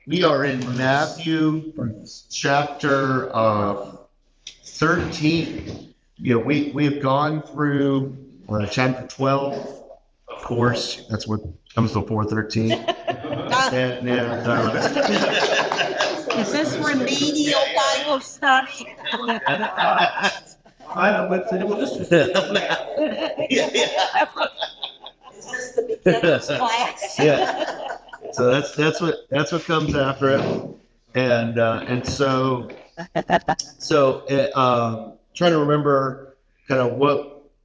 We are in Matthew chapter 13. We have gone through chapter 12. Of course, that's what comes before 13. And Is this remedial Bible study? I don't know what to Class. Yeah. So that's what comes after it, and so trying to remember kind of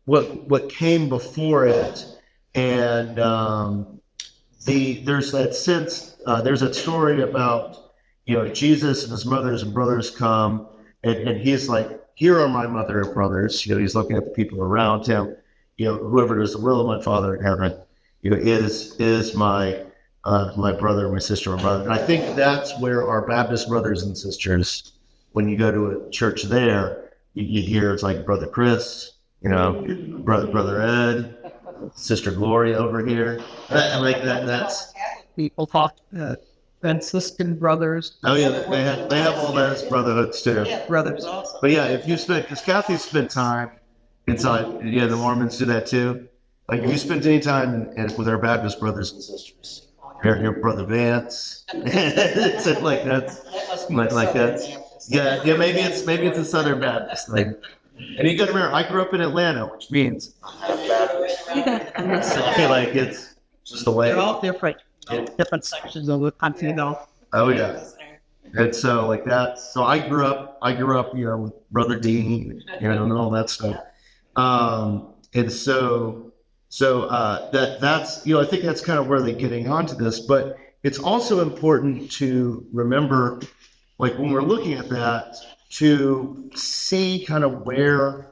what came before it, and there's that sense there's that story about Jesus and his mothers and brothers come, and he's like, here are my mother and brothers. He's looking at the people around him. Whoever does the will of my Father in heaven, is my my brother, my sister, or brother. And I think that's where our Baptist brothers and sisters, when you go to a church there, you hear it's like Brother Chris, brother Ed, Sister Gloria over here. Like that's People talk Franciscan brothers. Oh yeah, they have all those brotherhoods too. Brothers. But yeah, if you spend, because Kathy spent time inside, the Mormons do that too. Like if you spend any time with our Baptist brothers and sisters, your brother Vance, it's like that, like that. Yeah, maybe it's a Southern Baptist thing. And you got to remember, I grew up in Atlanta, which means I feel like it's just the way. They're all different. Different sections of the country, though. Oh yeah. And so like that. So I grew up, with Brother Dean, and all that stuff. And so that's I think that's kind of where they're getting onto this. But it's also important to remember, like when we're looking at that, to see kind of where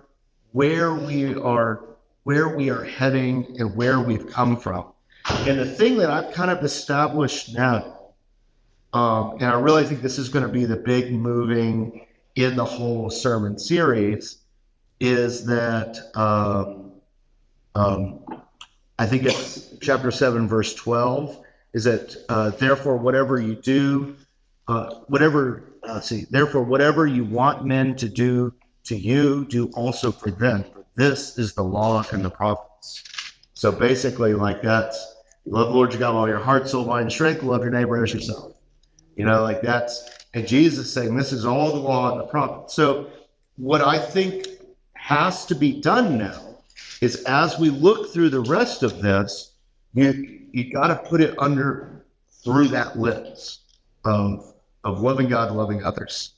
we are heading and where we've come from. And the thing that I've kind of established now, and I really think this is going to be the big moving in the whole sermon series, is that I think it's chapter 7, verse 12, is that therefore whatever you do, therefore whatever you want men to do to you, do also for them. This is the law and the prophets. So basically, like that's, love the Lord your God with all your heart, soul, mind, and strength. Love your neighbor as yourself. Like that's, and Jesus is saying this is all the law and the prophets. So what I think has to be done now is, as we look through the rest of this, you got to put it through that lens of loving God, loving others.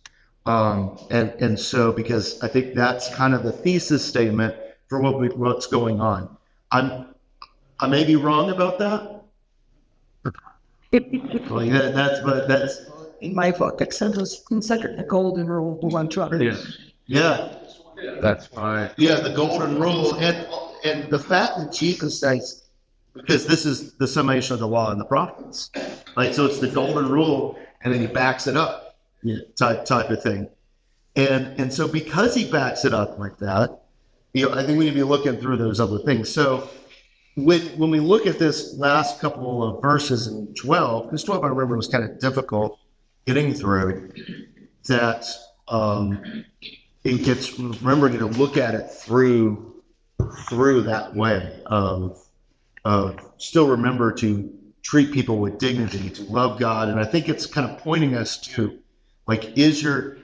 And so, because I think that's kind of the thesis statement for what's going on. I may be wrong about that. That's In my book, it says consider the golden rule of one truck. Yeah. That's right. Yeah, the golden rule, and the fact that Jesus says, because this is the summation of the law and the prophets, like, so it's the golden rule, and then he backs it up, type of thing. And so because he backs it up like that, I think we need to be looking through those other things. So when we look at this last couple of verses in 12, because 12 I remember was kind of difficult getting through, that it gets, remembering to look at it through that way of still remember to treat people with dignity, to love God. And I think it's kind of pointing us to, like, is your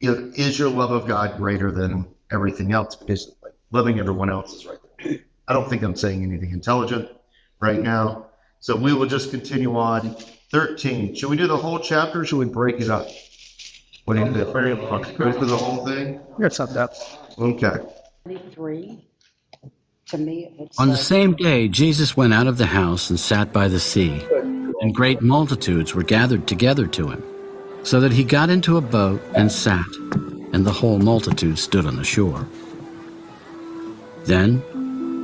love of God greater than everything else? Because loving everyone else is right there. I don't think I'm saying anything intelligent right now. So we will just continue on. 13. Should we do the whole chapter, or should we break it up? What do you do? Go through the whole thing? It's up there. Okay. 23. To me, it's On the same day, Jesus went out of the house and sat by the sea, and great multitudes were gathered together to him, so that he got into a boat and sat, and the whole multitude stood on the shore. Then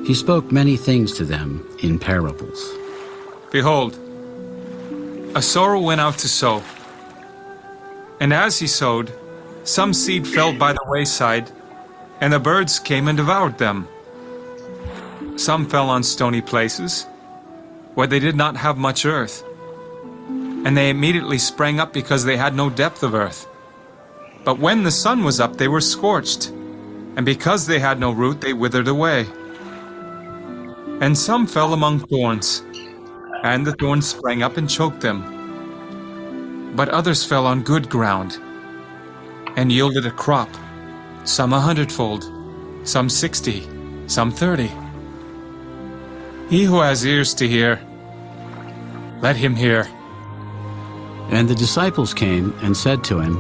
he spoke many things to them in parables. Behold, a sower went out to sow. And as he sowed, some seed fell by the wayside, and the birds came and devoured them. Some fell on stony places, where they did not have much earth. and they immediately sprang up because they had no depth of earth. But when the sun was up, they were scorched, and because they had no root, they withered away. And some fell among thorns, and the thorns sprang up and choked them. But others fell on good ground, and yielded a crop, some 100-fold, some 60, some 30. He who has ears to hear, let him hear. And the disciples came and said to him,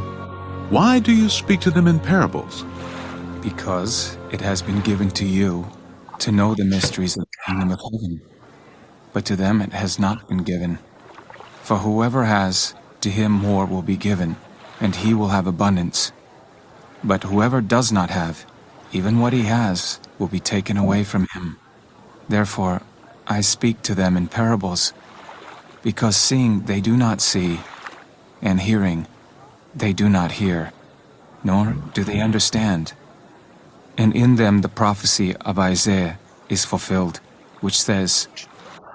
Why do you speak to them in parables? Because it has been given to you to know the mysteries of the kingdom of heaven, but to them it has not been given. For whoever has, to him more will be given, and he will have abundance. But whoever does not have, even what he has, will be taken away from him. Therefore, I speak to them in parables, because seeing they do not see, and hearing they do not hear, nor do they understand. And in them the prophecy of Isaiah is fulfilled, which says,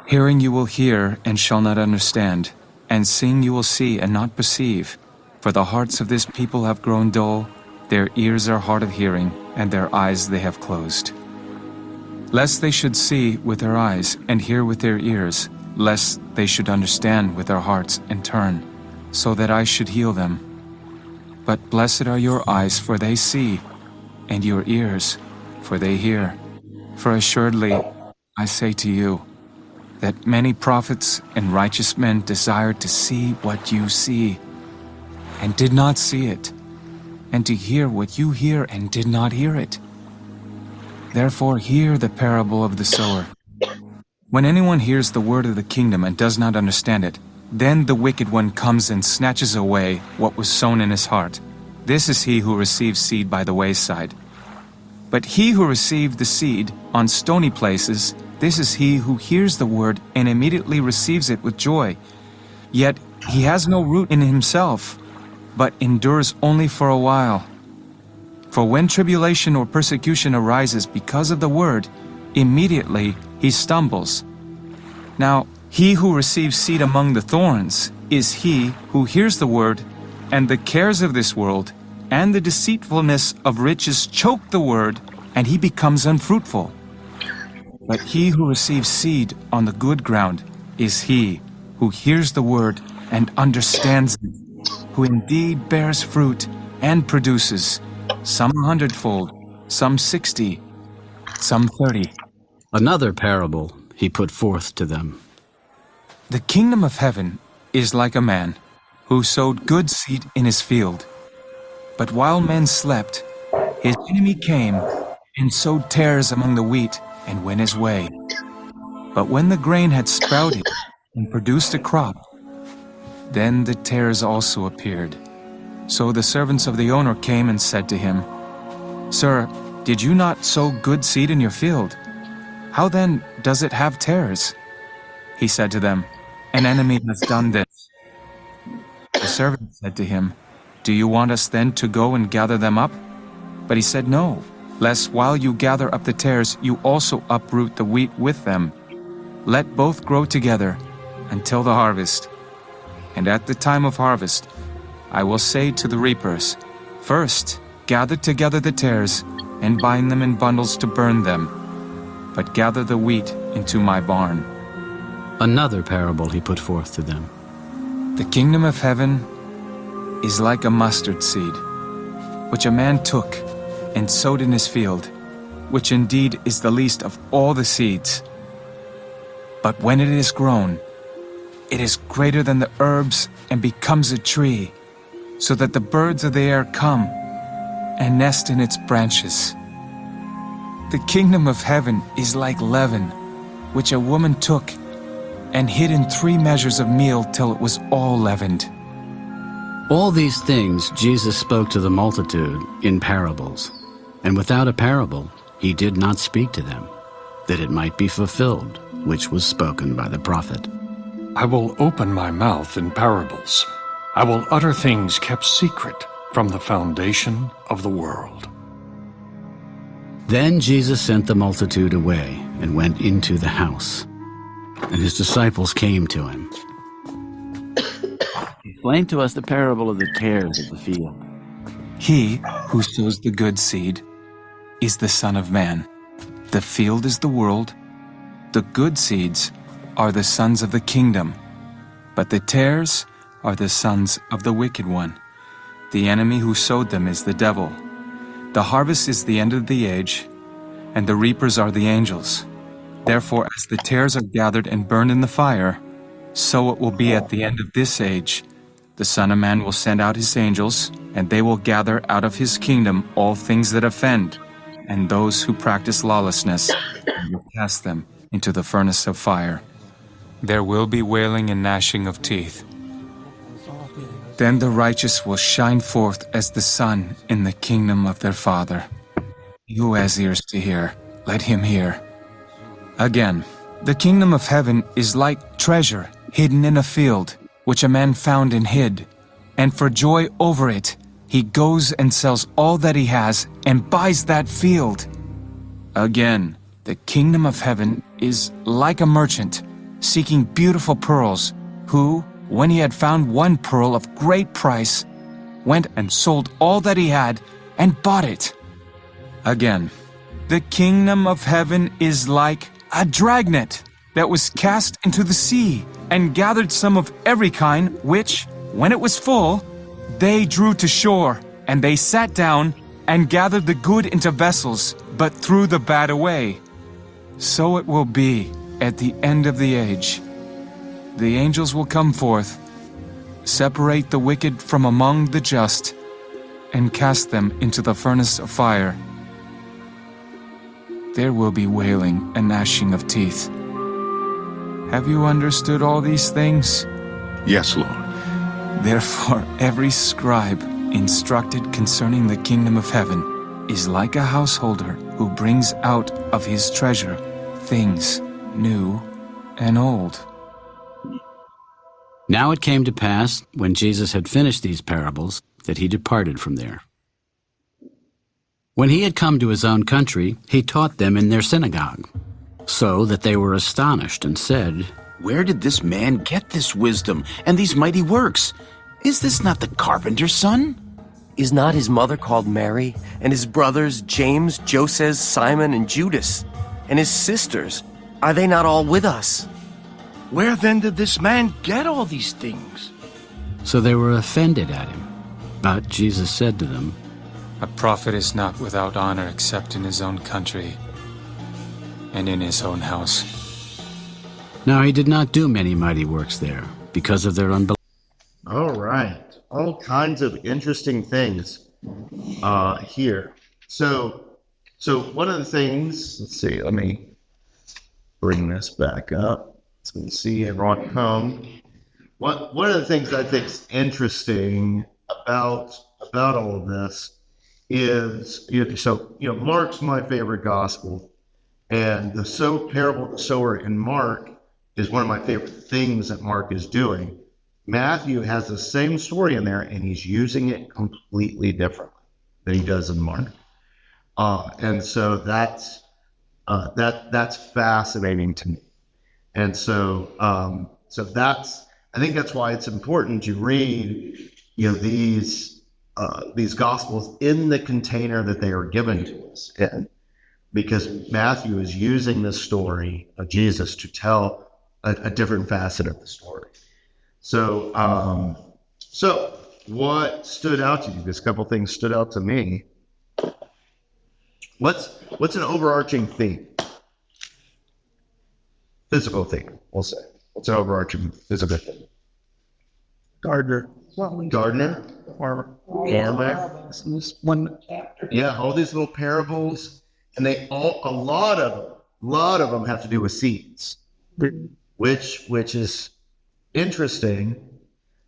Hearing you will hear and shall not understand, and seeing you will see and not perceive. For the hearts of this people have grown dull, their ears are hard of hearing, and their eyes they have closed. Lest they should see with their eyes and hear with their ears, lest they should understand with their hearts and turn, so that I should heal them. But blessed are your eyes, for they see, and your ears, for they hear. For assuredly, I say to you, that many prophets and righteous men desired to see what you see, and did not see it, and to hear what you hear and did not hear it. Therefore hear the parable of the sower. When anyone hears the word of the kingdom and does not understand it, then the wicked one comes and snatches away what was sown in his heart. This is he who receives seed by the wayside. But he who received the seed on stony places, this is he who hears the word and immediately receives it with joy. Yet he has no root in himself, but endures only for a while. For when tribulation or persecution arises because of the word, immediately he stumbles. Now, he who receives seed among the thorns is he who hears the word, and the cares of this world and the deceitfulness of riches choke the word, and he becomes unfruitful. But he who receives seed on the good ground is he who hears the word and understands it, who indeed bears fruit and produces, some 100-fold, some 60, some 30. Another parable he put forth to them. The kingdom of heaven is like a man who sowed good seed in his field. But while men slept, his enemy came and sowed tares among the wheat and went his way. But when the grain had sprouted and produced a crop, then the tares also appeared. So the servants of the owner came and said to him, Sir, did you not sow good seed in your field? How then does it have tares? He said to them, An enemy has done this. The servant said to him, Do you want us then to go and gather them up? But he said, No, lest while you gather up the tares, you also uproot the wheat with them. Let both grow together until the harvest. And at the time of harvest, I will say to the reapers, First, gather together the tares, and bind them in bundles to burn them, but gather the wheat into my barn. Another parable he put forth to them. The kingdom of heaven is like a mustard seed, which a man took and sowed in his field, which indeed is the least of all the seeds. But when it is grown, it is greater than the herbs and becomes a tree, so that the birds of the air come and nest in its branches. The kingdom of heaven is like leaven, which a woman took and hid in 3 measures of meal till it was all leavened. All these things Jesus spoke to the multitude in parables, and without a parable he did not speak to them, that it might be fulfilled, which was spoken by the prophet. I will open my mouth in parables. I will utter things kept secret from the foundation of the world. Then Jesus sent the multitude away and went into the house, and his disciples came to him. Explain to us the parable of the tares of the field. He who sows the good seed is the Son of Man. The field is the world. The good seeds are the sons of the kingdom, but the tares are the sons of the wicked one. The enemy who sowed them is the devil. The harvest is the end of the age, and the reapers are the angels. Therefore, as the tares are gathered and burned in the fire, so it will be at the end of this age. The Son of Man will send out his angels, and they will gather out of his kingdom all things that offend, and those who practice lawlessness, and will cast them into the furnace of fire. There will be wailing and gnashing of teeth. Then the righteous will shine forth as the sun in the kingdom of their Father. He who has ears to hear, let him hear. Again, the kingdom of heaven is like treasure hidden in a field, which a man found and hid. And for joy over it, he goes and sells all that he has and buys that field. Again, the kingdom of heaven is like a merchant seeking beautiful pearls, who, when he had found one pearl of great price, went and sold all that he had and bought it. Again, the kingdom of heaven is like a dragnet that was cast into the sea and gathered some of every kind, which, when it was full, they drew to shore, and they sat down and gathered the good into vessels, but threw the bad away. So it will be at the end of the age. The angels will come forth, separate the wicked from among the just, and cast them into the furnace of fire. There will be wailing and gnashing of teeth. Have you understood all these things? Yes, Lord. Therefore, every scribe instructed concerning the kingdom of heaven is like a householder who brings out of his treasure things new and old. Now it came to pass, when Jesus had finished these parables, that he departed from there. When he had come to his own country, he taught them in their synagogue, so that they were astonished and said, "Where did this man get this wisdom and these mighty works? Is this not the carpenter's son? Is not his mother called Mary, and his brothers James, Joseph, Simon, and Judas? And his sisters, are they not all with us? Where then did this man get all these things?" So they were offended at him. But Jesus said to them, A prophet is not without honor except in his own country and in his own house. Now he did not do many mighty works there, because of their unbelief. All right. All kinds of interesting things here. So one of the things, let's see, let me bring this back up so we can see everyone come. One of the things I think is interesting about all of this is, Mark's my favorite gospel, and the parable of the sower in Mark is one of my favorite things that Mark is doing. Matthew has the same story in there, and he's using it completely differently than he does in Mark. And so that's fascinating to me. And so I think that's why it's important to read, these gospels in the container that they are given to us in, because Matthew is using this story of Jesus to tell a different facet of the story. So what stood out to you? This couple things stood out to me. What's an overarching theme? Physical theme, we'll say. What's an overarching physical theme? Gardener. Gardener? Farmer. Farmer. One. Yeah, all these little parables, and a lot of them have to do with seeds, which is interesting.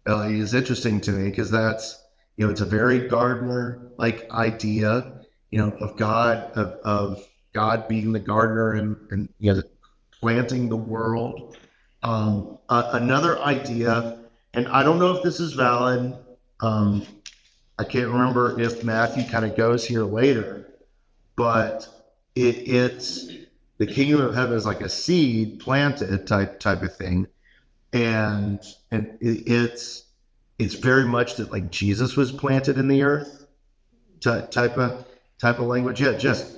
Is interesting to me because that's, it's a very gardener-like idea, of God being the gardener and planting the world. Another idea, and I don't know if this is valid. I can't remember if Matthew kind of goes here later, but it's the kingdom of heaven is like a seed planted type of thing, and it's it's very much that like Jesus was planted in the earth type of language. Yeah, just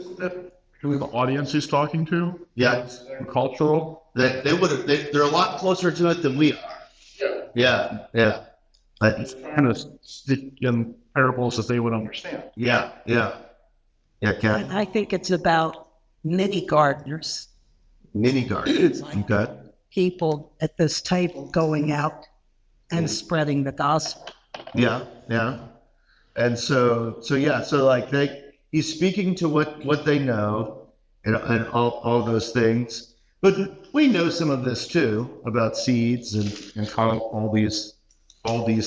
Who the audience he's talking to? yeah, Cultural? they're a lot closer to it than we are. Yeah. But Kind of stick in parables that they would understand. yeah, Kat. I think it's about mini gardeners, Mini gardens. Okay. people at this table going out and spreading the gospel. Yeah. And so like he's speaking to what they know and all those things. But we know some of this too about seeds and how all these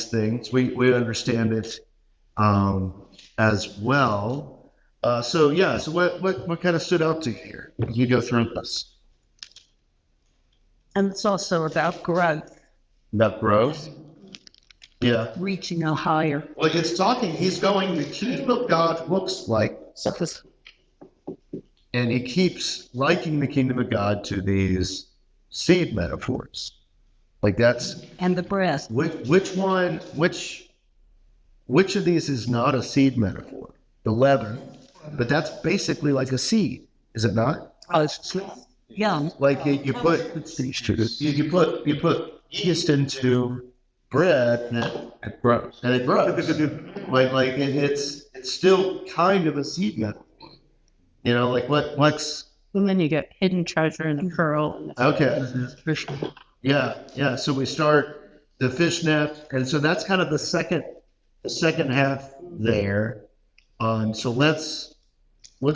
things. We understand it as well. So what kind of stood out to you here? You go through this. And it's also about growth, About growth. Yeah. reaching a higher. Like it's talking, he's going, the kingdom of God looks like, and he keeps liking the kingdom of God to these seed metaphors. Like that's, And the breast. which of these is not a seed metaphor? The leaven, but that's basically like a seed, is it not? It's young. Like you put yeast into bread and it grows. Like it's still kind of a seed metaphor. You know, like what's And then you get hidden treasure in the pearl. okay. Yeah. So we start the fishnet, and so that's kind of the second half there. So let's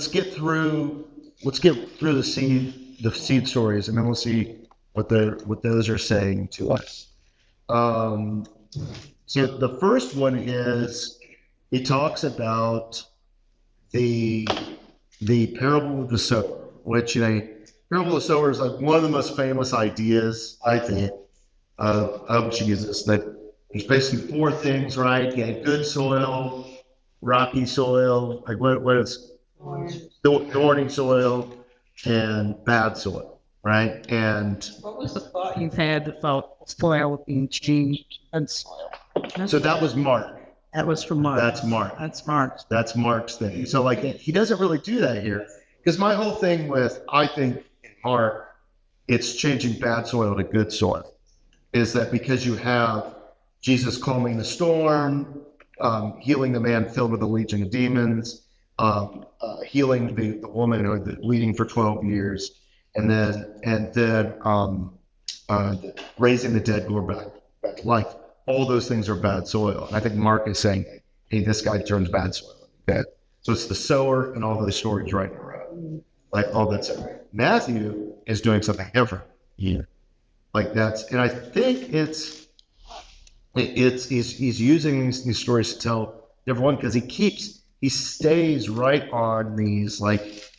get through the seed stories, and then we'll see what those are saying to us. So the first one is he talks about the parable of the sower, which parable of the sower is like one of the most famous ideas, I think, of Jesus. That there's basically four things, right? You have good soil, rocky soil, like what is thorny soil, and bad soil, right? And What was the thought you had about soil being changed and soil? so that was Mark. That was from Mark. That's Mark. That's Mark's thing. So like he doesn't really do that here. Because my whole thing with, I think, Mark, it's changing bad soil to good soil, is that because you have Jesus calming the storm, healing the man filled with a legion of demons, healing the woman who had been bleeding for 12 years, and then raising the dead go back to life. All those things are bad soil. And I think Mark is saying, hey, this guy turns bad soil. Okay? So it's the sower and all those stories right in a row. Like all that's it. Matthew is doing something different here. Like and I think he's using these stories to tell everyone, because he stays right on these like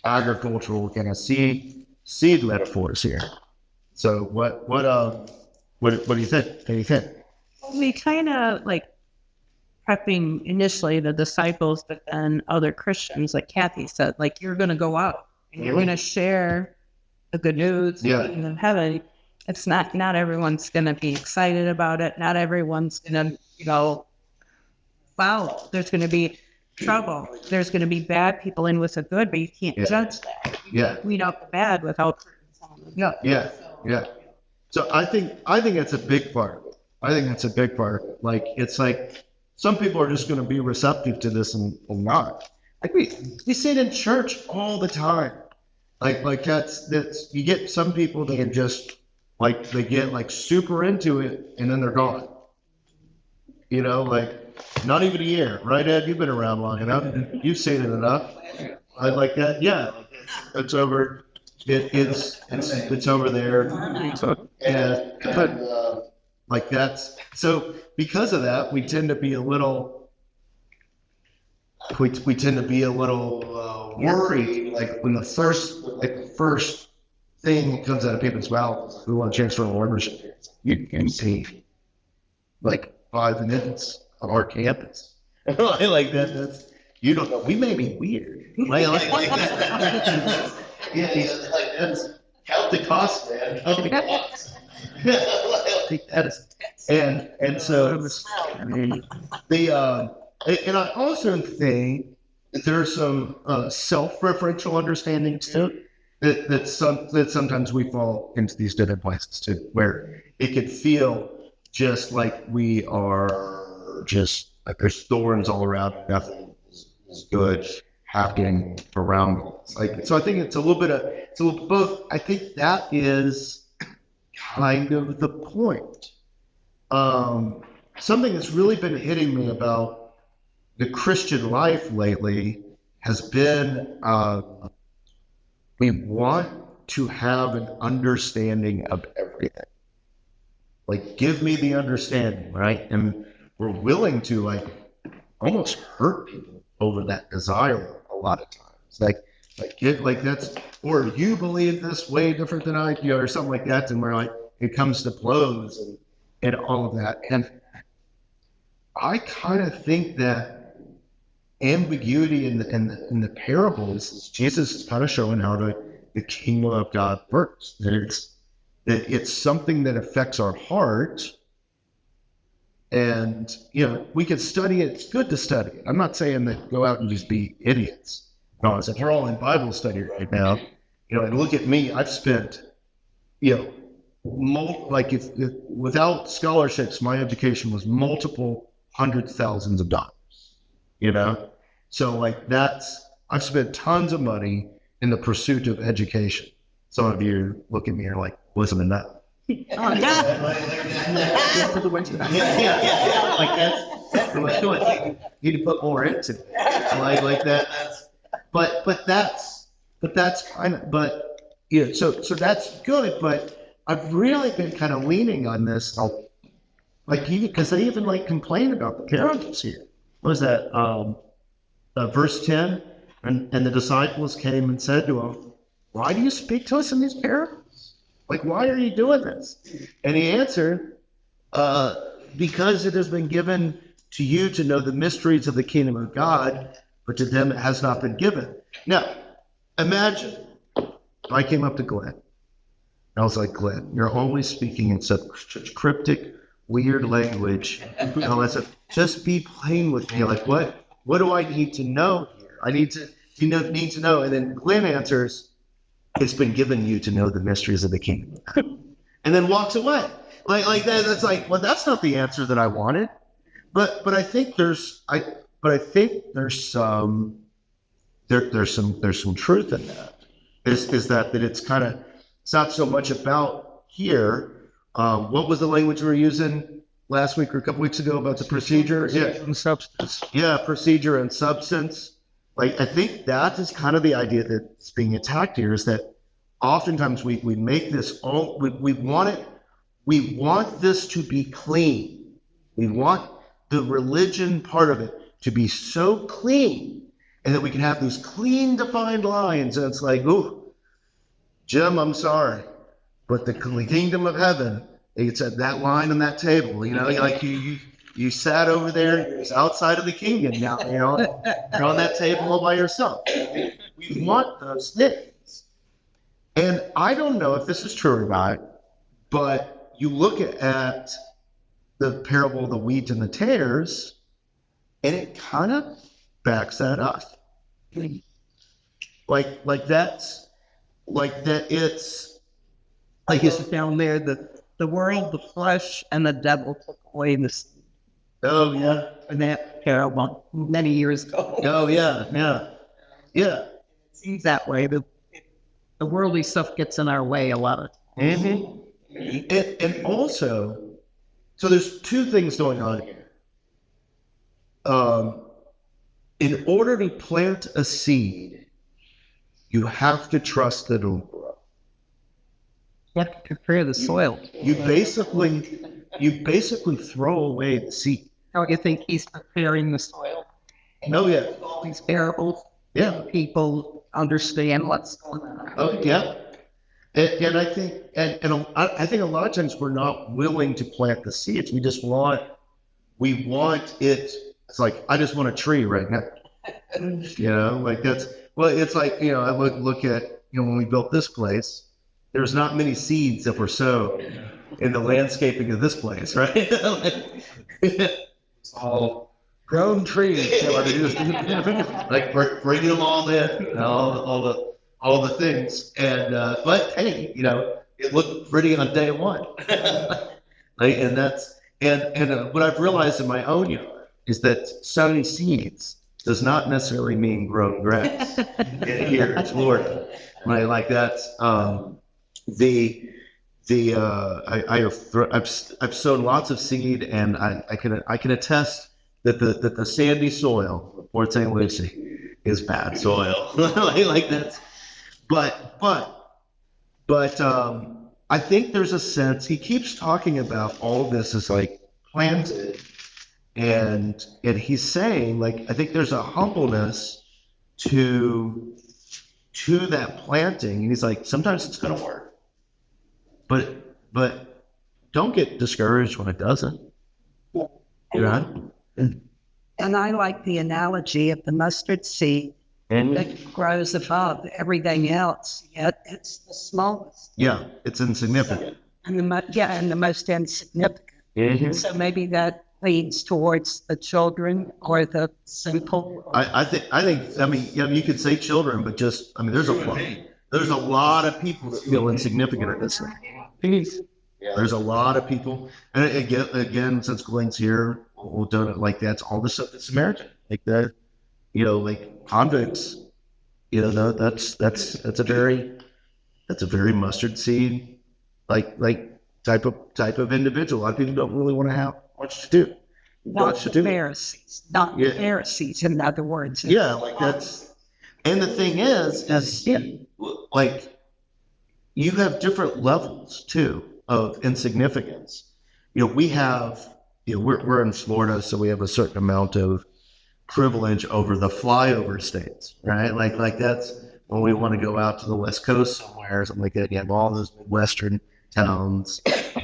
agricultural kind of seed metaphors here. So what do you think? What do you think? We kind of like prepping initially the disciples, but then other Christians, like Kathy said, like you're going to go out and you're going to share the good news in heaven. It's not everyone's going to be excited about it. Not everyone's going to, wow, there's going to be trouble. There's going to be bad people in with the good, but you can't judge that. Yeah. Weed out the bad without. Yeah. So I think that's a big part. Like, it's like some people are just going to be receptive to this and not. Like we see it in church all the time. Like that's you get some people that can just like they get like super into it and then they're gone. You know, like not even a year, right, Ed? You've been around long enough. You've seen it enough. I like that. Yeah, it's over. It's over there. But like that's so because of that, we tend to be a little worried. Like when the first thing that comes out of people's mouths, we want to transfer our ownership. You can see like 5 minutes of our campus. Like that's you don't know. We may be weird. Count the cost, man. like that is, and so and I also think that there's some self-referential understandings too. That sometimes we fall into these different places too, where it could feel just like we are just like there's thorns all around, nothing is good happening around us. Like, so I think it's a little bit both. I think that is kind of the point. Something that's really been hitting me about the Christian life lately has been we want to have an understanding of everything. Like, give me the understanding, right? And we're willing to like almost hurt people over that desire a lot of times. Like that's, or you believe this way different than I do, or something like that. And we're like, it comes to blows and all of that. And I kind of think that ambiguity in the parables is Jesus is kind of showing how the kingdom of God works. That it's something that affects our heart. And, you know, we can study it. It's good to study it. I'm not saying that go out and just be idiots. No, it's like we're all in Bible study right now. You know, and look at me. I've spent, you know, without scholarships, my education was multiple hundreds of thousands of dollars. You know, so like I've spent tons of money in the pursuit of education. Some of you look at me and are like, listen to that. Oh, Yeah. Like that's you need to put more into it. Like that. But that's kind of, yeah. So that's good. But I've really been kind of leaning on this, like because they even like complain about the parables here. What was that? Verse 10, and the disciples came and said to him, "Why do you speak to us in these parables? Like, why are you doing this?" And he answered, "Because it has been given to you to know the mysteries of the kingdom of God, but to them it has not been given." Now, imagine if I came up to Glenn, and I was like, "Glenn, you're always speaking in such cryptic, weird language. Just be plain with me. Like, what do I need to know here? I need to know." And then Glenn answers, "It's been given you to know the mysteries of the kingdom," and then walks away. Like that. That's like, well, that's not the answer that I wanted. But I think there's some truth in that. Is that it's kind of, it's not so much about here. What was the language we were using last week or a couple weeks ago about the procedure? Yeah, and substance. Yeah, procedure and substance. Like, I think that is kind of the idea that's being attacked here, is that oftentimes we make this all, we want this to be clean. We want the religion part of it to be so clean, and that we can have these clean defined lines. And it's like, ooh, Jim, I'm sorry, but the kingdom of heaven, it's at that line on that table, you know, like you sat over there, it's outside of the kingdom now, you know, you're on that table all by yourself. We want those things. And I don't know if this is true or not, but you look at the parable of the wheat and the tares, and it kind of backs that up. Like that's like that. It's like it's down there, the world, the flesh, and the devil took away the seed. Oh yeah, And that parable many years ago. oh yeah. It seems that way. The worldly stuff gets in our way a lot of times. Mm-hmm. And also, so there's two things going on here. In order to plant a seed, you have to trust that it'll grow. You have to prepare the soil. You basically throw away the seed. How do you think he's preparing the soil? Oh yeah. All these parables. Yeah. People understand what's going on. Oh yeah. And I think I think a lot of times we're not willing to plant the seeds. We want it. It's like, I just want a tree right now. You know, like that's, well, it's like, you know, I look at, you know, when we built this place, there's not many seeds that were sowed in the landscaping of this place, right? It's all grown trees. Like bringing them all in, all the things. And but hey, it looked pretty on day one. Like, and that's what I've realized in my own yard is that sowing seeds does not necessarily mean growing grass. Here, it's Lord, right? Like that's I've sown lots of seed, and I can attest that the sandy soil of Port St. Lucie is bad soil. like that's, but I think there's a sense he keeps talking about all this is like planted, and he's saying like I think there's a humbleness to that planting, and he's like sometimes it's gonna work, but don't get discouraged when it doesn't. Right? And I like the analogy of the mustard seed that grows above everything else, yet it's the smallest. Yeah, it's insignificant. And the most insignificant. Mm-hmm. So maybe that leads towards the children or the simple. I mean, you could say children, but just there's a lot of people that feel insignificant in this thing. There's a lot of people, and again, since Glenn's here, we'll do it like that's all the stuff that's Samaritan, like that, like convicts, that's a very mustard seed, like type of individual. A lot of people don't really want to have much to do. Not Pharisees, Pharisees, in other words. Yeah, like that's, and the thing is like you have different levels too of insignificance. We have, we're in Florida, so we have a certain amount of privilege over the flyover states, right? Like that's when we want to go out to the West Coast somewhere or something like that. You have all those Western towns,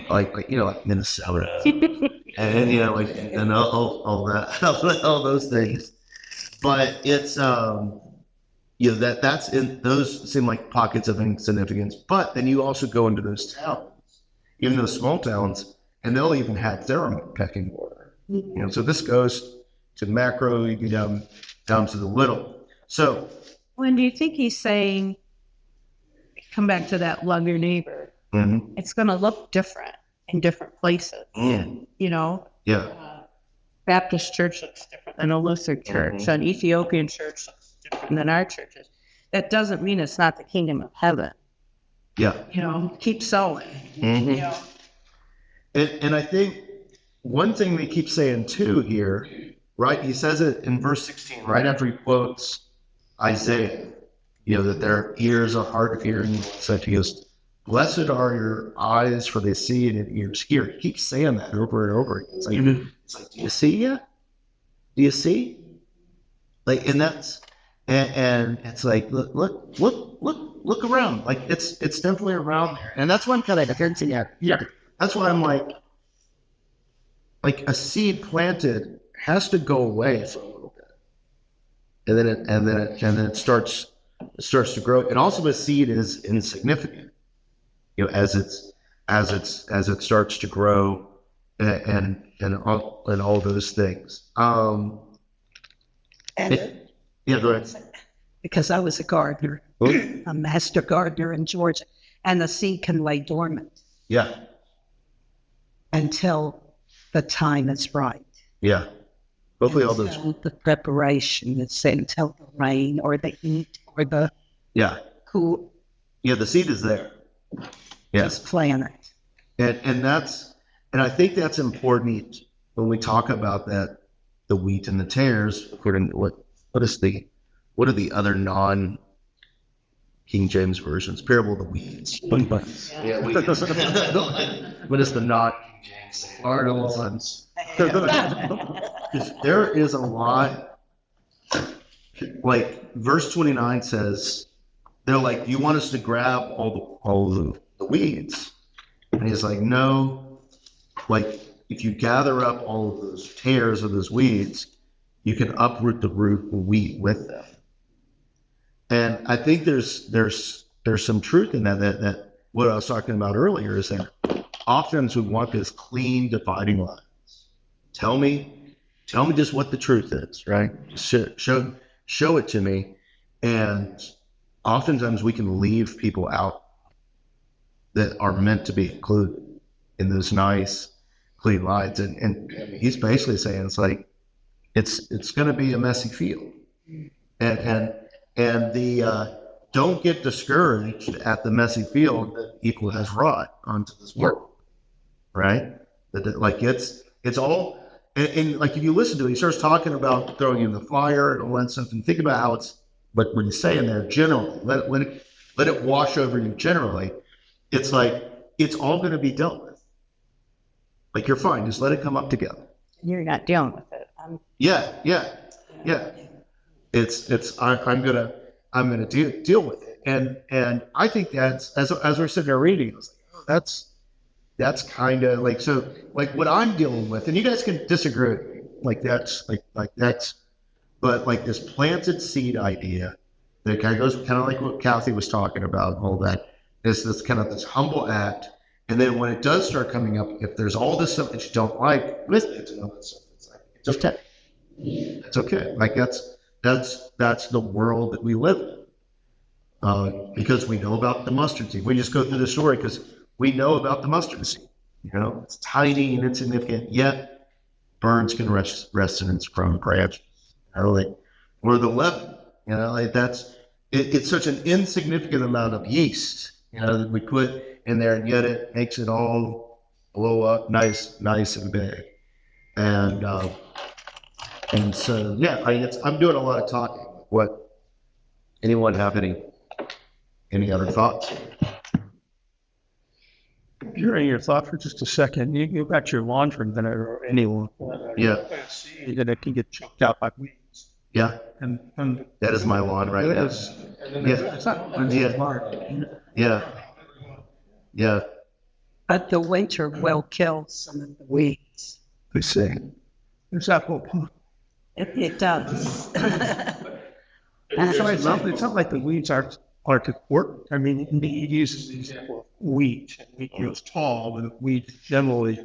like Minnesota, and and all that, all those things. But it's that's in those seem like pockets of insignificance. But then you also go into those towns, even those small towns, and they'll even have their own pecking order. So this goes to macro, you go down to the little. So when do you think he's saying, come back to that love your neighbor? Mm-hmm. It's going to look different in different places. Yeah. Baptist church looks different than a Lutheran church. An Ethiopian church looks different than our churches. That doesn't mean it's not the kingdom of heaven. Yeah. Keep sowing. Mm-hmm. And I think one thing they keep saying too here, right? He says it in verse 16, right after he quotes Isaiah, that their ears are hard of hearing. So he goes, blessed are your eyes for they see and your ears hear. He keeps saying that over and over again. It's like, do you see yet? Do you see? Like, and that's, and it's like, look around. Like it's definitely around there. And that's why I'm kind of against it. Yeah. That's why I'm like a seed planted has to go away for a little bit, and then it starts to grow. And also, the seed is insignificant, as it starts to grow, and all those things. Go ahead. Because I was a gardener, a master gardener in Georgia, and the seed can lay dormant. Yeah. Until the time is right. Yeah. Hopefully all those. The preparation is until the rain or the heat or the cool. Yeah, the seed is there. Yes. Just plant it. And I think that's important when we talk about that, the wheat and the tares, according to what are the other non King James versions? Parable of the weeds. Yeah, weeds. What is the not King James? Articles. There is a lot. Like verse 29 says, they're like, "You want us to grab all the weeds?" And he's like, "No. Like if you gather up all of those tares or those weeds, you can uproot the wheat with them." And I think there's some truth in that what I was talking about earlier is that oftentimes we want this clean dividing line. Tell me just what the truth is, right? Show it to me. And oftentimes we can leave people out that are meant to be included in those nice, clean lines. And he's basically saying it's like, it's going to be a messy field. And the, don't get discouraged at the messy field that evil has wrought onto this world, right? Like it's all, and like if you listen to it, he starts talking about throwing in the fire and all that stuff, and think about how it's, but when you say in there generally, let it wash over you generally, it's like, it's all going to be dealt with. Like you're fine, just let it come up together. You're not dealing with it. Yeah. I'm gonna deal with it, and I think that's as we're sitting there reading, I was like, oh, that's kind of like, so like what I'm dealing with, and you guys can disagree with me, like that's, but like this planted seed idea that kind of goes kind of like what Kathy was talking about, all that is this kind of this humble act, and then when it does start coming up, if there's all this stuff that you don't like with it, it's like it's okay. It's okay. Like that's the world that we live in. Because we know about the mustard seed. We just go through the story because we know about the mustard seed. You know, it's tiny and insignificant, yet birds can rest in its from branches. You know, like, or the leaven. You know, like it's such an insignificant amount of yeast, you know, that we put in there, and yet it makes it all blow up nice and big. And so, yeah, I'm doing a lot of talking. What? Anyone have any other thoughts? Hearing your thought for just a second, you go back to your laundry then or anyone. Yeah. That it can get choked out by weeds. Yeah. And that is my lawn right now. Yeah. It's not Yeah. But the winter will kill some of the weeds. We see. There's that whole point. It does. It's not like the weeds are to work. I mean, he uses the example of wheat. Wheat grows tall, but wheat generally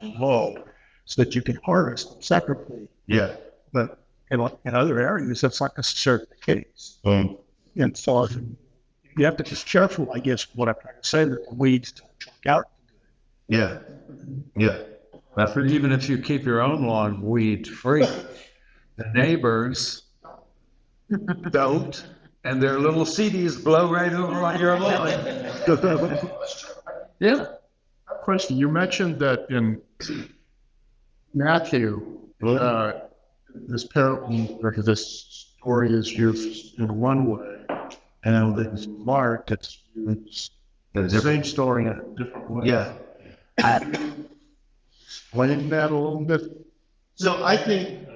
low, so that you can harvest them separately. Yeah. But in other areas, that's not necessarily the case. And so you have to be careful, I guess, what I'm trying to say, that the weeds don't choke out. Yeah. But even if you keep your own lawn weed free, the neighbors don't, and their little CDs blow right over on your lawn. Yeah. Question, you mentioned that in Matthew, this parable, or this story is used in one way, and in Mark, it's the same story in a different way. Yeah. Explain that a little bit. So I think,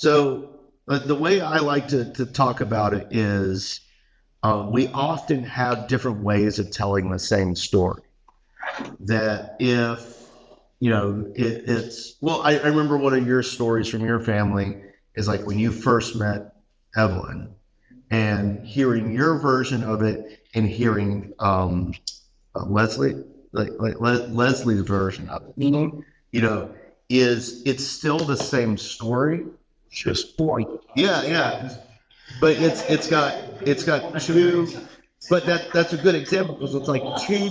the way I like to talk about it is we often have different ways of telling the same story. That if, you know, I remember one of your stories from your family is like when you first met Evelyn, and hearing your version of it and hearing Leslie's version of it. Mm-hmm. You know, it's still the same story, just point. Yeah. But it's got two, but that's a good example because it's like two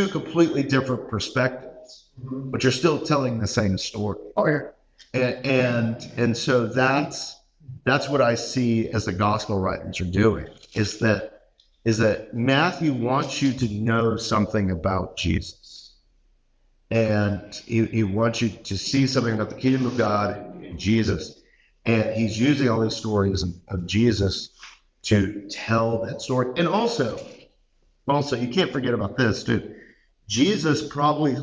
completely different perspectives, but you're still telling the same story. Oh yeah. And so that's what I see as the gospel writers are doing is that Matthew wants you to know something about Jesus. And he wants you to see something about the kingdom of God and Jesus. And he's using all these stories of Jesus to tell that story. And also, you can't forget about this too. Jesus probably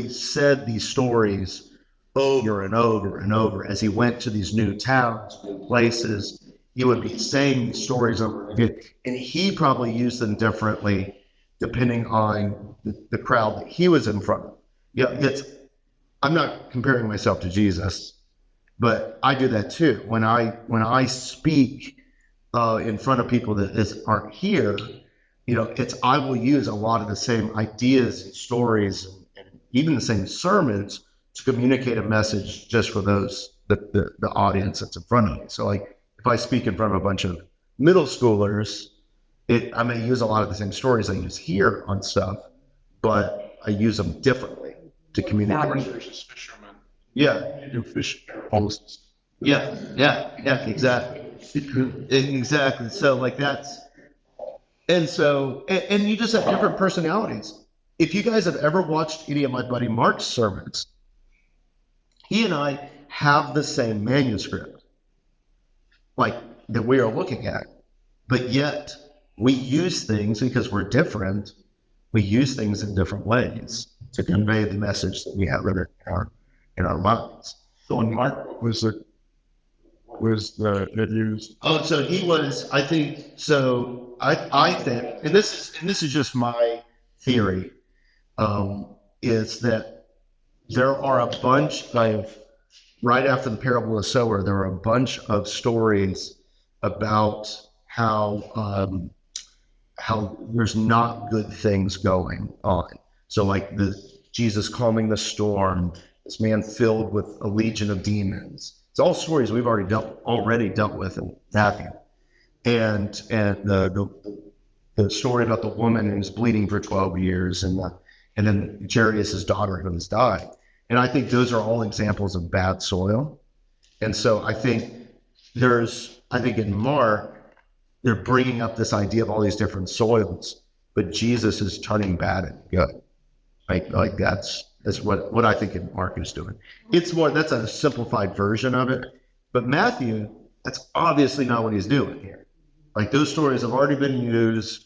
said these stories over and over and over as he went to these new towns, new places. He would be saying these stories over again. And he probably used them differently depending on the crowd that he was in front of. Yeah, I'm not comparing myself to Jesus, but I do that too. When I speak in front of people that aren't here, I will use a lot of the same ideas and stories and even the same sermons to communicate a message just for the audience that's in front of me. So like if I speak in front of a bunch of middle schoolers, I may use a lot of the same stories I use here on stuff, but I use them differently to communicate. Yeah. You fish almost. Yeah, exactly. Exactly. So like and you just have different personalities. If you guys have ever watched any of my buddy Mark's sermons, he and I have the same manuscript, like that we are looking at, but yet we use things because we're different. We use things in different ways to convey the message that we have in our minds. So when Mark was that used. Oh, so he was, I think, so I think, and this is just my theory, is that there are a bunch right after the parable of the sower, there are a bunch of stories about how there's not good things going on. So like Jesus calming the storm, this man filled with a legion of demons. It's all stories we've already dealt with in Matthew. And the story about the woman who's bleeding for 12 years and then Jairus' daughter who has died. And I think those are all examples of bad soil. And so I think in Mark, they're bringing up this idea of all these different soils, but Jesus is turning bad and good. Like that's what I think Mark is doing. That's a simplified version of it. But Matthew, that's obviously not what he's doing here. Like those stories have already been used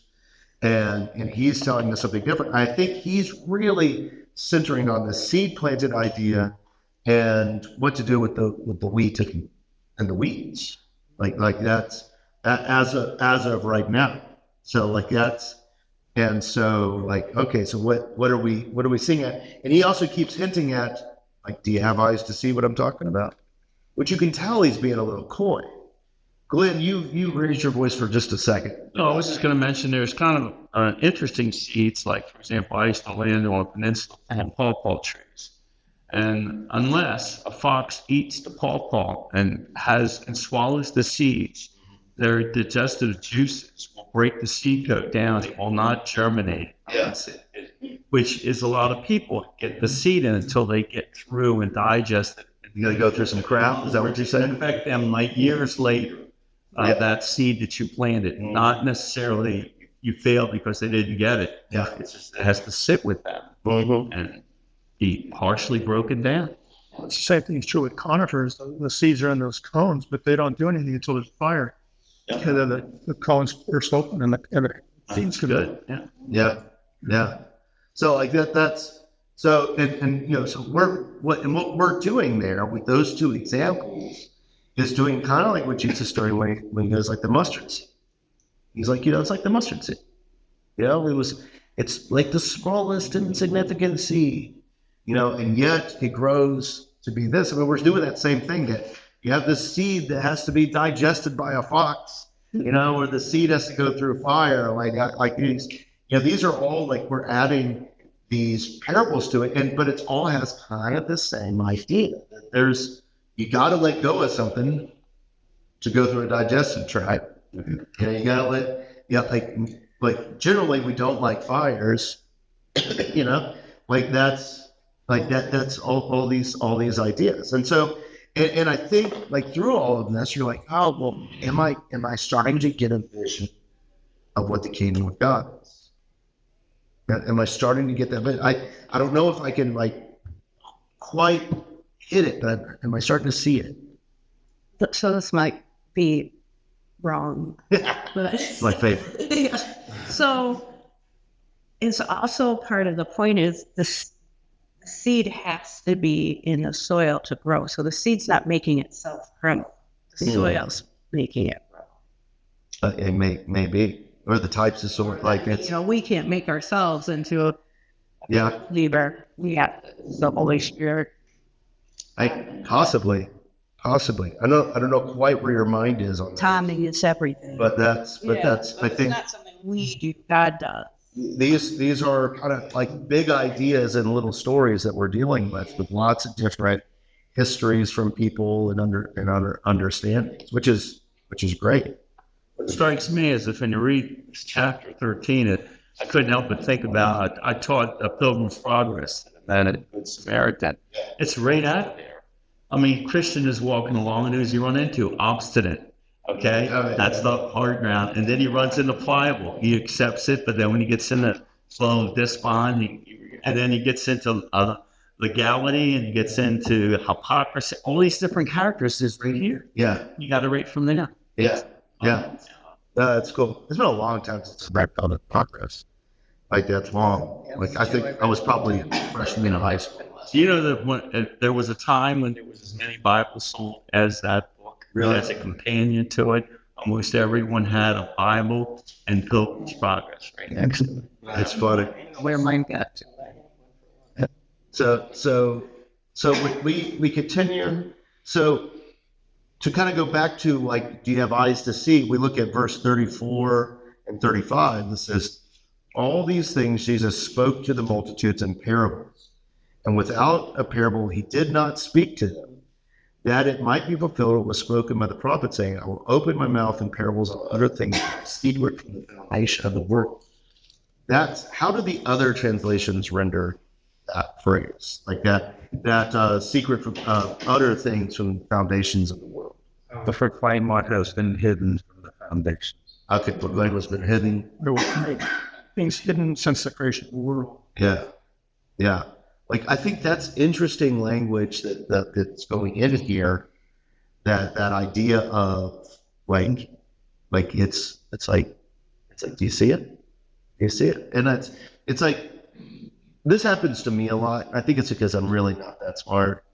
and he's telling us something different. I think he's really centering on the seed planted idea and what to do with the wheat and the weeds. Like that's as of right now. So like that's, and so like, okay, so what are we seeing at? And he also keeps hinting at, like, do you have eyes to see what I'm talking about? Which you can tell he's being a little coy. Glenn, you raised your voice for just a second. No, I was just going to mention there's kind of interesting seeds. Like, for example, I used to land on a peninsula and pawpaw trees. And unless a fox eats the pawpaw and swallows the seeds, their digestive juices will break the seed coat down. It will not germinate. Yeah. Which is a lot of people get the seed in until they get through and digest it. You got to go through some crap. Is that what you're saying? Affect them like years later. That seed that you planted, not necessarily you failed because they didn't get it. Yeah, it's just, it has to sit with them and be partially broken down. It's the same thing is true with conifers. The seeds are in those cones, but they don't do anything until there's fire. Yeah. And then the cones burst open and the seeds come good. Yeah. So like that's so and so what we're doing there with those two examples is doing kind of like what Jesus doing when he goes like the mustard seed. He's like, it's like the mustard seed. It's like the smallest insignificant seed, and yet it grows to be this. I mean, we're doing that same thing. That you have this seed that has to be digested by a fox, or the seed has to go through fire. Like these, these are all like we're adding these parables to it, but it all has kind of the same idea. You got to let go of something to go through a digestive tract. You got to like generally we don't like fires, that's all these ideas. And so, and I think like through all of this, you're like, oh, well, am I starting to get a vision of what the kingdom of God is? Am I starting to get that? But I don't know if I can like quite hit it, but am I starting to see it? So this might be wrong, but it's my favorite. Yeah. So it's also part of the point is the seed has to be in the soil to grow. So the seed's not making itself grow. The soil's making it grow. It may be, or the types of soil. Like it's we can't make ourselves into a believer. We have the Holy Spirit. Possibly. I don't know quite where your mind is on timing is everything. But that's I think not something weed God does. These are kind of like big ideas and little stories that we're dealing with lots of different histories from people and understandings, which is great. What strikes me is if when you read chapter 13, I couldn't help but think about, I taught a Pilgrim's Progress and a Good Samaritan. It's right out there. I mean, Christian is walking along, and who's he run into? Obstinate. Okay? That's the hard ground. And then he runs into pliable. He accepts it, but then when he gets into flow of despond, and then he gets into legality, and he gets into hypocrisy. All these different characters is right here. Yeah. You got to read from there. Yeah. Yeah. That's cool. It's been a long time since I've read Progress. Like, that's long. Like, I think I was probably a freshman in high school. You know that when there was a time when there was as many Bibles sold as that book, Really? as a companion to it. Almost everyone had a Bible and Pilgrim's Progress right next to it. It's funny. Where mine got to. So we continue. So to kind of go back to, like, do you have eyes to see? We look at verse 34 and 35. It says, all these things Jesus spoke to the multitudes in parables, and without a parable he did not speak to them, that it might be fulfilled what was spoken by the prophet, saying, I will open my mouth in parables and utter things secret from the foundation of the world. That's how do the other translations render that phrase, like that secret from utter things from the foundations of the world. The proclaim what has been hidden from the foundations. I think what has been hidden. Things hidden since the creation of the world. Yeah. Yeah. Like, I think that's interesting language that's going in here. That idea of like it's like, do you see it? Do you see it? And it's like, this happens to me a lot. I think it's because I'm really not that smart,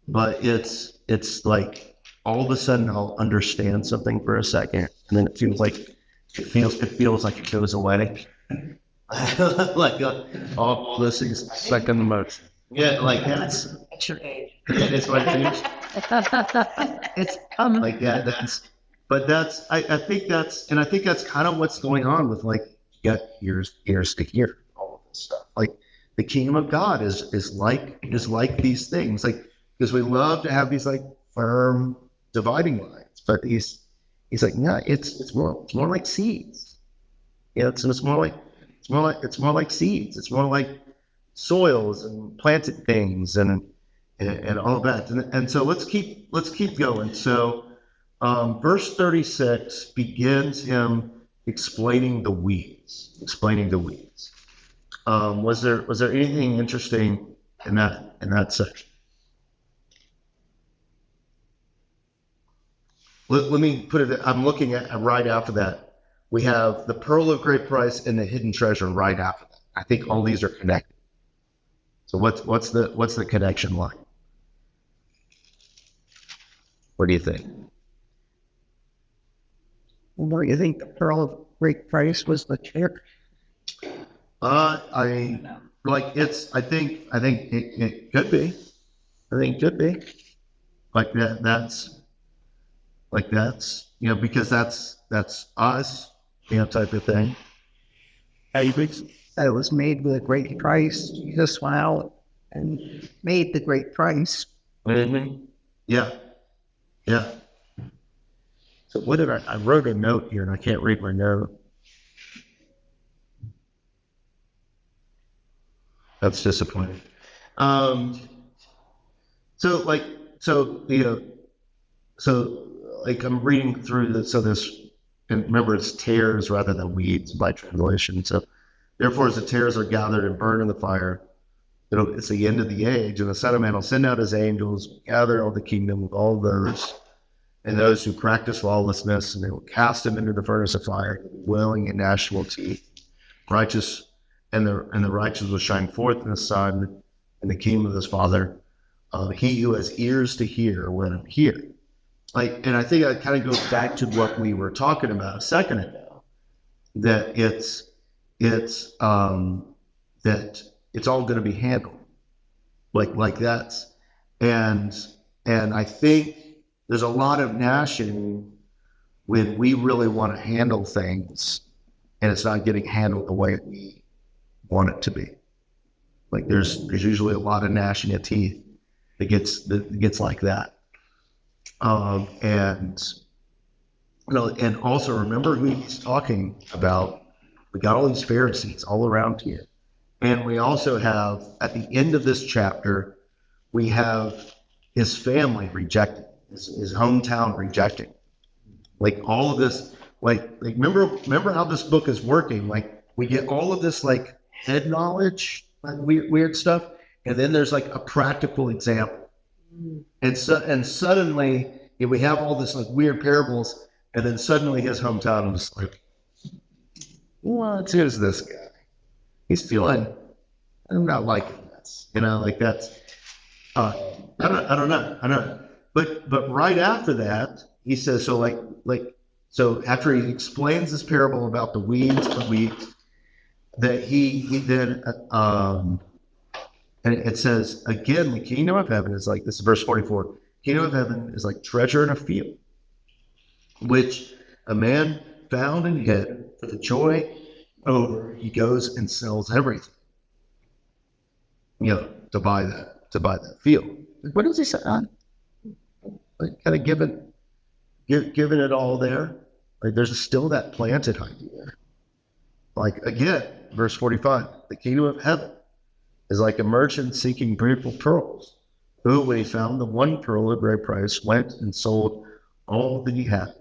but it's like all of a sudden I'll understand something for a second, and then it feels like it goes away. Like all those things, Second motion. yeah, like that's Your age. it's what it is. It's Like that's I think that's kind of what's going on with, like, you got ears to hear all of this stuff. Like, the kingdom of God is like these things, like, because we love to have these, like, firm dividing lines, but he's like, no, it's more like seeds. Yeah, it's more like seeds. It's more like soils and planted things and all of that. And so let's keep going. So verse 36 begins him explaining the weeds. Was there anything interesting in that section? Let me put it. I'm looking at right after that. We have the pearl of great price and the hidden treasure right after that. I think all these are connected. So what's the connection like? What do you think? Well, you think the pearl of great price was the chair? I think it could be. I think it could be. Like that's because that's us, type of thing. How you think? It was made with a great price. Jesus went out and made the great price. Mm-hmm. Yeah. So what did I wrote a note here and I can't read my note. That's disappointing. So I'm reading through this. So and remember, it's tares rather than weeds by translation. So therefore, as the tares are gathered and burned in the fire, it's the end of the age, and the Son of Man will send out his angels, gather all the kingdom of all those who practice lawlessness, and they will cast them into the furnace of fire, wailing and gnashing of teeth. Righteous and the righteous will shine forth in the sun, in the kingdom of his Father. He who has ears to hear, let him hear. And I think that kind of goes back to what we were talking about a second ago, that it's all going to be handled like that's, and I think there's a lot of gnashing when we really want to handle things and it's not getting handled the way we want it to be. Like there's usually a lot of gnashing of teeth that gets like that. And and also remember who he's talking about. We got all these Pharisees all around here. And we also have, at the end of this chapter, we have his family rejecting, his hometown rejecting. Like all of this, like remember how this book is working. Like we get all of this like head knowledge, like weird stuff, and then there's like a practical example. And suddenly we have all this like weird parables, and then suddenly his hometown is like, what is this guy? He's feeling, I'm not liking this, like that's, I don't know. But right after that, he says, so after he explains this parable about the weeds, that he then, and it says, again, the kingdom of heaven is like, this is verse 44, kingdom of heaven is like treasure in a field, which a man found and hid. For the joy over, he goes and sells everything, to buy that field. What does he say? Like kind of giving it all there. Like there's still that planted idea. Like again, verse 45, the kingdom of heaven is like a merchant seeking beautiful pearls, who, when he found the one pearl at great price, went and sold all that he had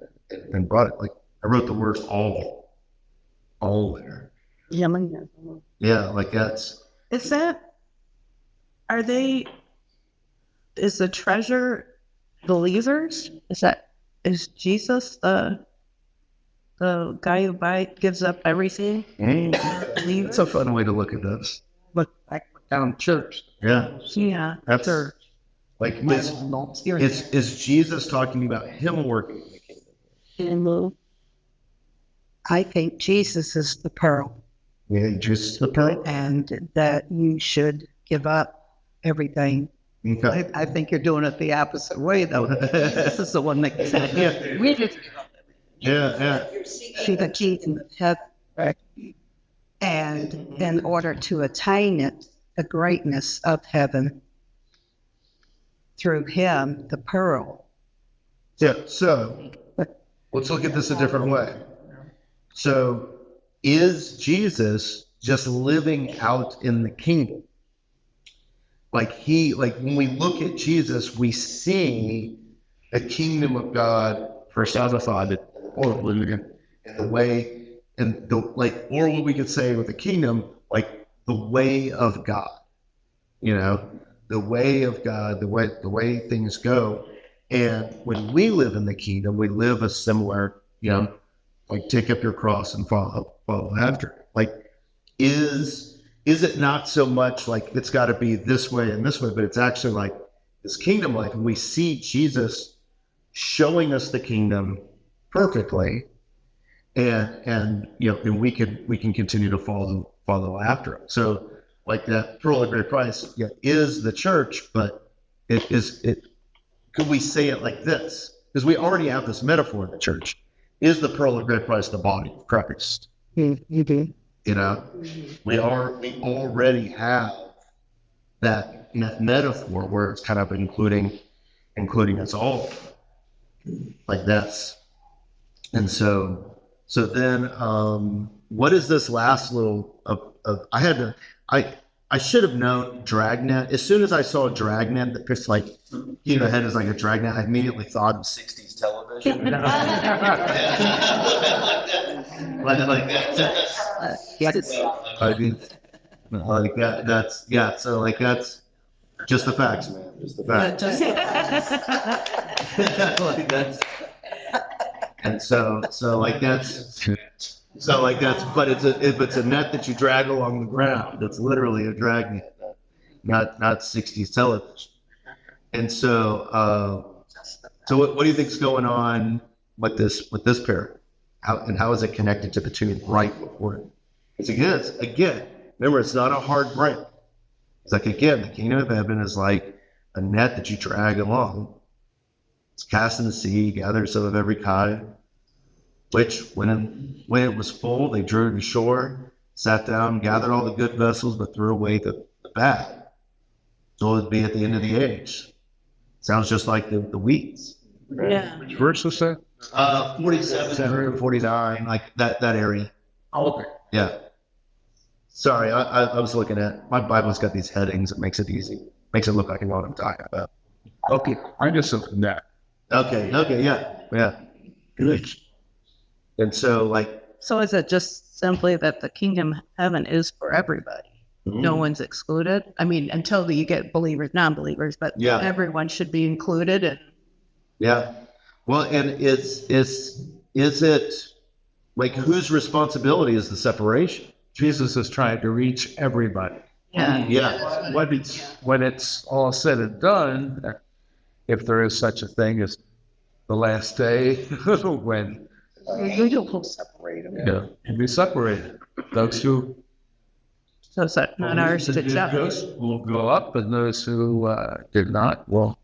and brought it. Like I wrote the word all there. Yeah, like that's. Is the treasure believers? Is Jesus the guy who gives up everything? It's a fun way to look at this. Look like down church. Yeah. Yeah. That's like is Jesus talking about him working in the kingdom? I think Jesus is the pearl. Yeah, Jesus is the pearl. And that you should give up everything. Okay. I think you're doing it the opposite way, though. This is the one that we just give up everything. Yeah. See the kingdom of heaven. Right. And in order to attain it, the greatness of heaven, through him, the pearl. Yeah, so let's look at this a different way. So is Jesus just living out in the kingdom? Like when we look at Jesus, we see a kingdom of God personified or living in the way, or what we could say with the kingdom, like the way of God, the way of God, the way things go. And when we live in the kingdom, we live a similar, like take up your cross and follow after. Like, is it not so much like it's got to be this way and this way, but it's actually like this kingdom life, and we see Jesus showing us the kingdom perfectly, and we can continue to follow after him. So like that pearl of great price, is the church, but could we say it like this? Because we already have this metaphor in the church. Is the pearl of great price the body of Christ? Mm-hmm. We already have that metaphor where it's kind of including us all, like this. And so then, what is this last little I should have known Dragnet. As soon as I saw Dragnet, that just like, head is like a Dragnet, I immediately thought of 60s television. That's just the facts, man. Just the facts. But it's a net that you drag along the ground. It's literally a drag net, not 60s television. And so what do you think's going on with this pair? How is it connected to the two right before it? Because again, remember, it's not a hard break. It's like, again, the kingdom of heaven is like a net that you drag along. It's cast in the sea, gathers some of every kind. which when it was full, they drew to shore, sat down, gathered all the good vessels, but threw away the bad. So it would be at the end of the age. Sounds just like the weeds. Yeah. Which verse was that? 47 or 49, like that area. Oh, okay. Yeah. Sorry, I was looking at, my Bible's got these headings. It makes it easy. Makes it look like I know what I'm talking about. Okay, I just opened that. Okay, yeah. Good. And so, like, So is it just simply that the kingdom of heaven is for everybody? No one's excluded? I mean, until you get believers, non-believers, but Yeah. everyone should be included. And yeah. Well, and is it, like, whose responsibility is the separation? Jesus is trying to reach everybody. yeah. Yeah. When it's all said and done, if there is such a thing as the last day, when You don't separate them. and be separated, those who So it's not ours to judge. will go up, and those who did not will.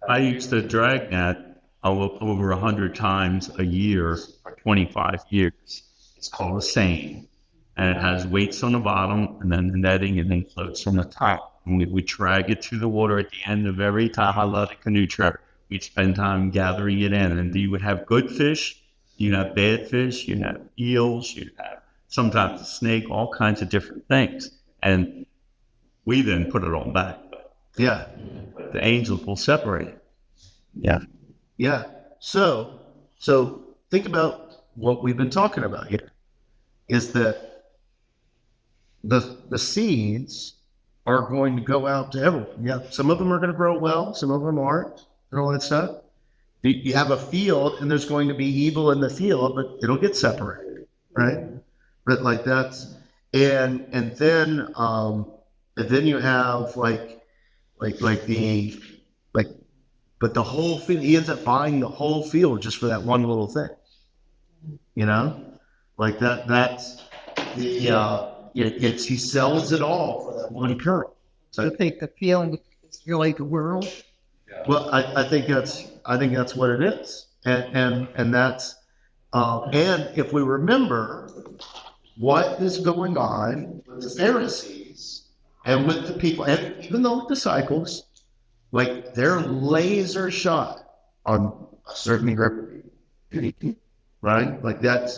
I used to drag net over 100 times a year for 25 years. It's called a seine, and it has weights on the bottom and then the netting, and then floats from the top. And we drag it to the water at the end of every Tahalata canoe trip. We'd spend time gathering it in, and you would have good fish, you'd have bad fish, you'd have eels, you'd have sometimes a snake, all kinds of different things. And we then put it all back. Yeah. The angels will separate it. Yeah. Yeah. So think about what we've been talking about here, is that the seeds are going to go out to everyone. Yeah. Some of them are going to grow well, some of them aren't, and all that stuff. You have a field, and there's going to be evil in the field, but it'll get separated, right? But like that's, and then you have but the whole field, he ends up buying the whole field just for that one little thing, you know, like that's he sells it all for that one current. So I think the feeling is really the world. well, I think that's what it is, and that's and if we remember what is going on with the Pharisees and with the people, and even the disciples, like they're laser shot on a certain group of people, right? Like that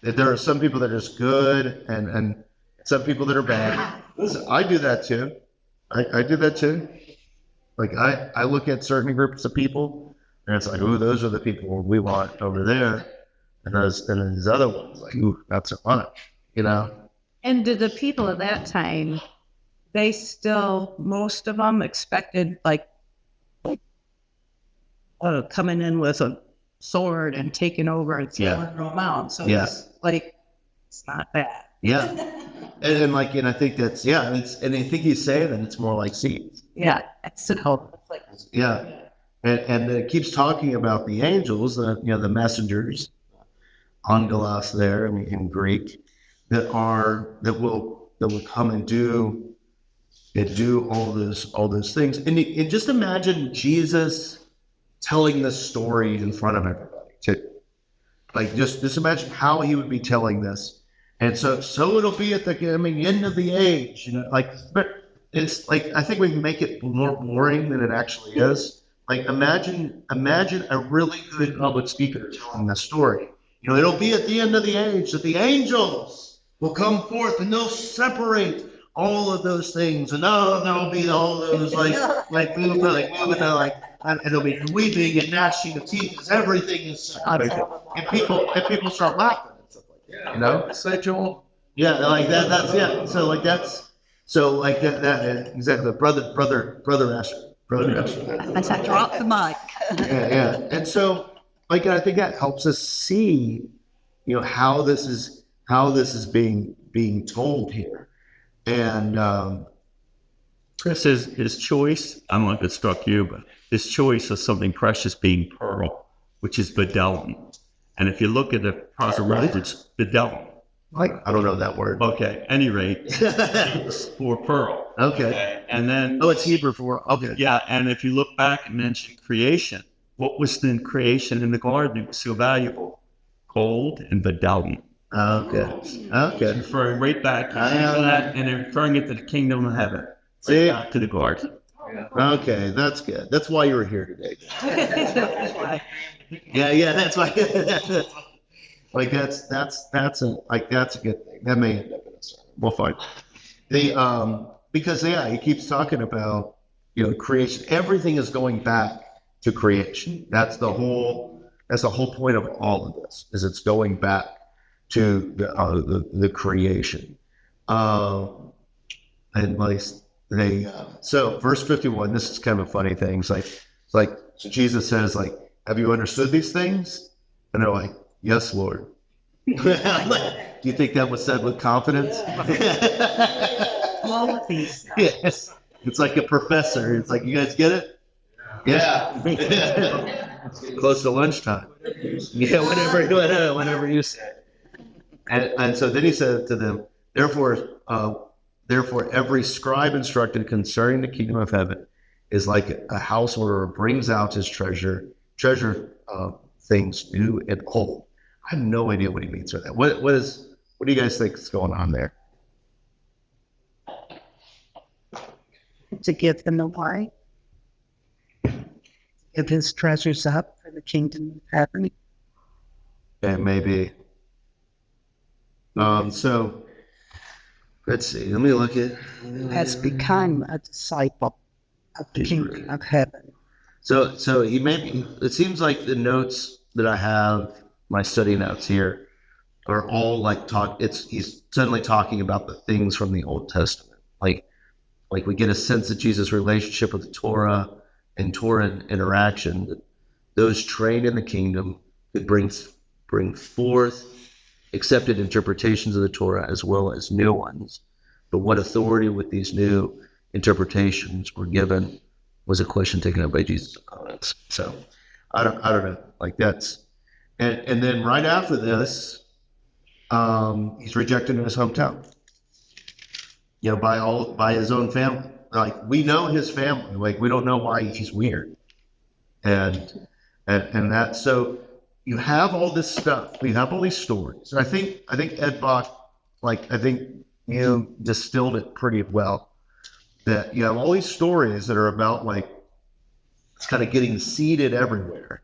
there are some people that are just good and some people that are bad. Listen, I do that too. I do that too. Like I look at certain groups of people and it's like, oh, those are the people we want over there. And then these other ones, like, ooh, not so much, you know? And did the people at that time, they still, most of them expected coming in with a sword and taking over and throwing them out. So it's it's not bad. Yeah. And I think that's, and I think he's saying that it's more like seeds. Yeah. It's like, Yeah. And it keeps talking about the angels, the messengers, angelos there in Greek, that will come and do all those things. And just imagine Jesus telling this story in front of everybody too. Like just imagine how he would be telling this. And so it'll be at the end of the age, but it's like, I think we can make it more boring than it actually is. Like imagine a really good public speaker telling this story. It'll be at the end of the age that the angels will come forth and they'll separate all of those things, and there'll be all those and it'll be weeping and gnashing of teeth because everything is and people start laughing and stuff like that. Say, Joel. Yeah, like that. That's So like that exactly. Brother Asher. I dropped the mic. Yeah. And so, I think that helps us see, how this is being told here. And Chris, his choice, I don't know if it struck you, but his choice of something precious being pearl, which is bedelum. And if you look at the proper reference, bedelum. I don't know that word. Okay, any rate, it's for pearl. Okay. And then... Oh, it's Hebrew for... Okay. Yeah, and if you look back and mention creation, what was in creation in the garden that was so valuable? Gold and bdellium. Okay. Referring right back to that and referring it to the kingdom of heaven. See? Back to the garden. Okay, that's good. That's why you were here today. Yeah, that's why. Like that's a good thing. That may end up in a sermon. We'll find. Because he keeps talking about creation. Everything is going back to creation. That's the whole point of all of this. Is it's going back to the creation. And like so verse 51. This is kind of a funny thing. It's like Jesus says, like, have you understood these things? And they're like, yes, Lord. Do you think that was said with confidence? All of these. Yes. It's like a professor. It's like, you guys get it? Yeah. Close to lunchtime. Yeah, whatever you say. And so then he said to them, therefore, every scribe instructed concerning the kingdom of heaven is like a householder brings out his treasure things new and old. I have no idea what he means by that. What do you guys think is going on there? To give them away. Give his treasures up for the kingdom of heaven. Yeah, maybe. So let's see. Let me look at. Has become a disciple of the kingdom of heaven. So he maybe. It seems like the notes that I have, my study notes here, are all like talk. He's suddenly talking about the things from the Old Testament, like we get a sense of Jesus' relationship with the Torah and Torah interaction. That those trained in the kingdom could bring forth accepted interpretations of the Torah as well as new ones. But what authority with these new interpretations were given was a question taken up by Jesus' opponents. So I don't know. Like that's and then right after this, he's rejected in his hometown. By his own family. Like we know his family. Like we don't know why he's weird. And that so you have all this stuff. We have all these stories. And I think Ed Bach, I think you distilled it pretty well. That you have all these stories that are about it's kind of getting seeded everywhere,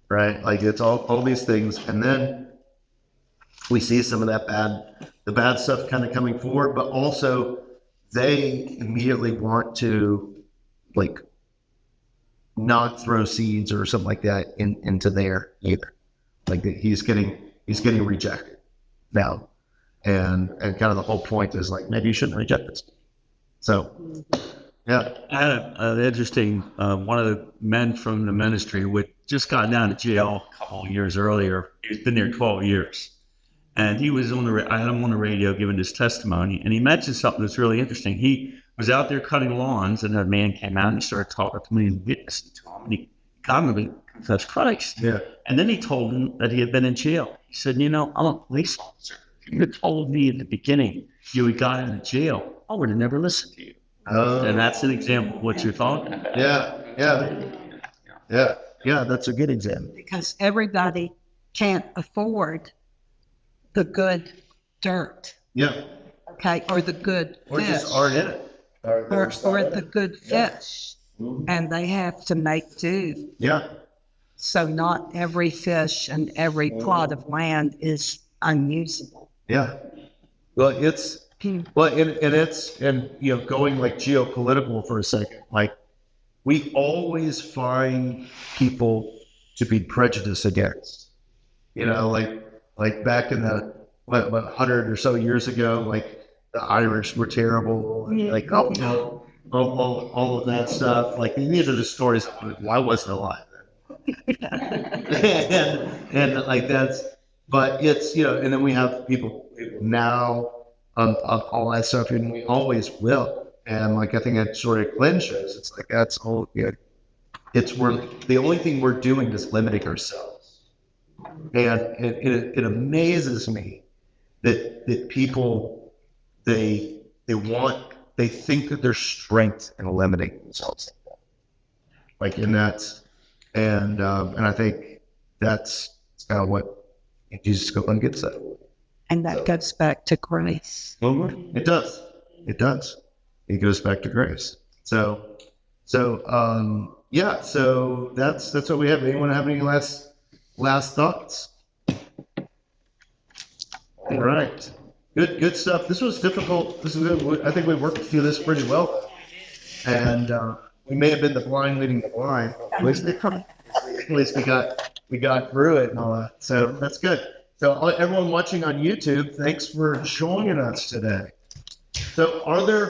right? Like it's all these things, and then we see some of the bad stuff kind of coming forward, but also they immediately want to not throw seeds or something like that into there either. Like he's getting rejected now, and kind of the whole point is like maybe you shouldn't reject this. So yeah, I had an interesting one of the men from the ministry who just got down to jail a couple of years earlier. He's been there 12 years. And he was I had him on the radio giving his testimony, and he mentioned something that's really interesting. He was out there cutting lawns, and a man came out and he started talking to him and witnessing to him, and he got him to confess Christ. Yeah. And then he told him that he had been in jail. He said, I'm a police officer. If you had told me at the beginning you had got out of jail, I would have never listened to you. And that's an example of what you're talking about. Yeah, that's a good example. Because everybody can't afford the good dirt. Yeah. Okay, or the good Or fish. just aren't in it. Or the good fish. And they have to make do. Yeah. So not every fish and every plot of land is unusable. Yeah. Well, it's going geopolitical for a second. Like we always find people to be prejudiced against. Like back in the 100 or so years ago, like the Irish were terrible, and all of that stuff. Like these are the stories. Why wasn't alive then? and like that's, but it's and then we have people now all that stuff, and we always will. And I think that sort of Glenn shows. It's like that's all good. The only thing we're doing is limiting ourselves. And it amazes me that people they think that there's strength in eliminating themselves, and that's And I think that's kind of what Jesus Copeland gets at. And that goes back to grace. It does. It does. It goes back to grace. So that's what we have. Anyone have any last thoughts? All right. Good stuff. This was difficult. This is good. I think we worked through this pretty well. And we may have been the blind leading the blind. At least we got through it and all that. So that's good. So everyone watching on YouTube, thanks for joining us today. So are there